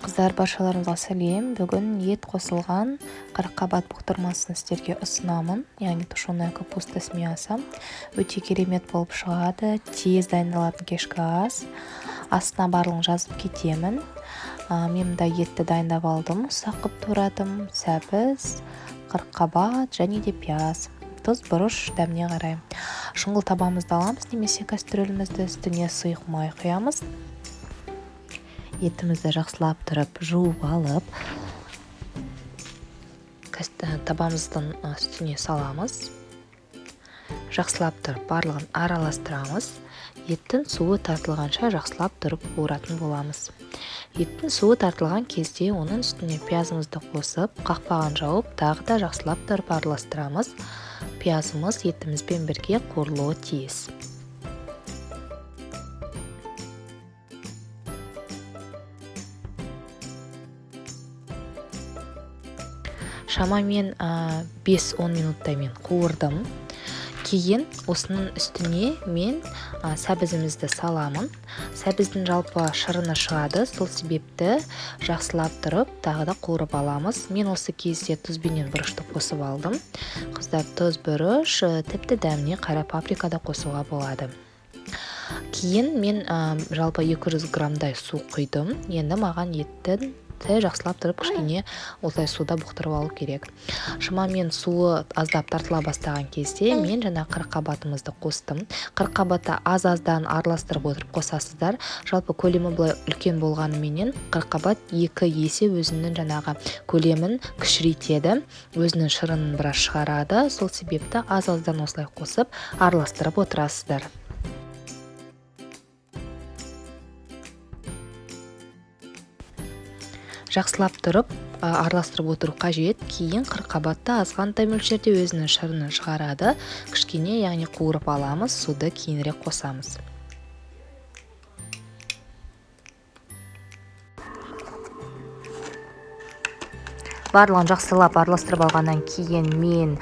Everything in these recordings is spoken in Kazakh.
Қыздар, баршаларыңызға сәлем. Бүгін ет қосылған қырыққабат бұқтырмасын сіздерге ұсынамын. Яғни тушеная капуста с мясом. Өте керемет болып шығады. Тез дайындалатын кешкі ас. Астына барлығын жазып кетемін. Мен мында етті дайындап алдым. Ұсақ қылып турадым. Сәбіз, қырыққабат және де пияз. Тұз, бұрыш, дәміне қарай. Шұңғыл табамызды аламыз, немесе кастрөлімізді үстіне сұйық май құямыз. Етімізді жақсылап тұрып, жуып алып, табамыздың үстіне саламыз. Жақсылап тұрып, барлығын араластырамыз. Еттің суы тартылғанша жақсылап тұрып қуыратын боламыз. Еттің суы тартылған кезде оның үстіне пиязымызды қосып, қақпағын жауып, тағы да жақсылап тұрып араластырамыз. Пиязымыз етімізбен бірге қуырылуы тиіс. Шамамен 5-10 минуттай мен қуырдым. Кейін осының үстіне мен сәбізімізді саламын. Сәбіздің жалпы шырыны шығады, сол себепті жақсылап тұрып, тағы да қуырып аламыз. Мен осы кезде тұз бенен бұрышты қосып алдым. Қыздар, тұз, бұрыш, тіпті дәміне қара паприка да қосуға болады. Кейін мен жалпы 200 граммдай су құйдым. Енді маған еттің жақсылап тұрып кішкене осылай суда бұқтырып алу керек. Шамамен суы аздап тартыла бастаған кезде мен жаңа қырыққабатымызды қостым. Қырыққабатты аз-аздан араластырып отырып қосасыздар. Жалпы көлемі былай үлкен болғанымен қырыққабат 2 есе өзінің жаңағы көлемін кішірейтеді, өзінің шырынын біраз шығарады. Сол себепті аз-аздан осылай қосып араластырып отырасыздар. Жақсылап тұрып, араластырып отыру қажет. Кейін қырыққабатты азғантай мөлшерде өзінің шырынын шығарады. Кішкене, яғни қуырып аламыз, суды кейінірек қосамыз. Барлығын жақсылап араластырып алғаннан кейін мен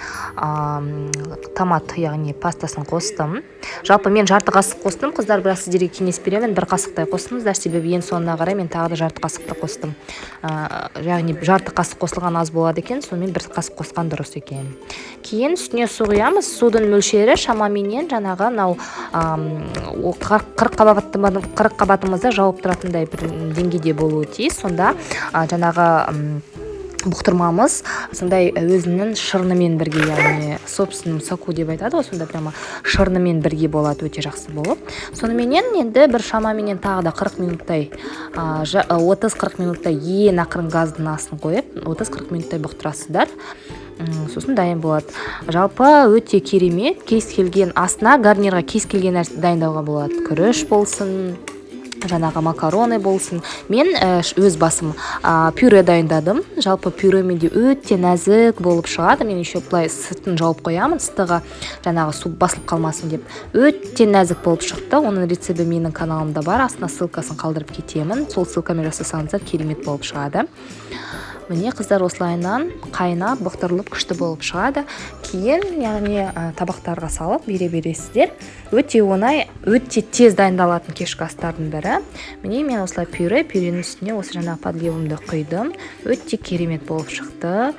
томат, яғни пастасын қостым. Жалпы мен жарты қасық қостым. Қыздар, бірақ сіздерге кеңес беремін, бір қасықтай қостыңыздар, себебі ең соңына қарай мен тағы да жарты қасықты қостым. Яғни жарты қасық қосылған аз болады екен, сонымен бір қасық қосқан дұрыс екен. Кейін үстіне су құямыз. Судың мөлшері шамаменен жаңағы қырыққабатымызды жауып тұратындай бір деңгейде болуы тиіс. Сонда жаңағы бұқтырмамыз сондай өзінің шырынымен бірге, яғни собственным соку деп айтады ғой, сонда прямо шырынымен бірге болады, өте жақсы болып. Соныменен енді бір шамаменен тағы да 40 минуттай, 30-40 минуттай ең ақырын газдың астын қойып, 30-40 минуттай бұқтырасыздар. Сосын дайын болады. Жалпы өте керемет, кез келген астына, гарнирға кез келген нәрсе дайындауға болады. Күріш болсын, жаңағы макароны болсын. Мен өз басым пюре дайындадым. Жалпы пюре менде өте нәзік болып шығады. Мен еще бұлай сыртын жауып қоямын, ыстығы жаңағы су басылып қалмасын деп. Өте нәзік болып шықты. Оның рецебті менің каналымда бар. Астына ссылкасын қалдырып кетемін. Сол ссылкамен жасасаңыздар керемет болып шығады. Міне, қыздар, осылайынан қайнап, бұқтырылып күшті болып шығады. Кейін, яғни табақтарға салып бере бересіздер. Өте оңай, өте тез дайындалатын кешкі астардың бірі. Міне, мен осылай пюреның үстіне осы жаңа подливымды құйдым. Өте керемет болып шықты.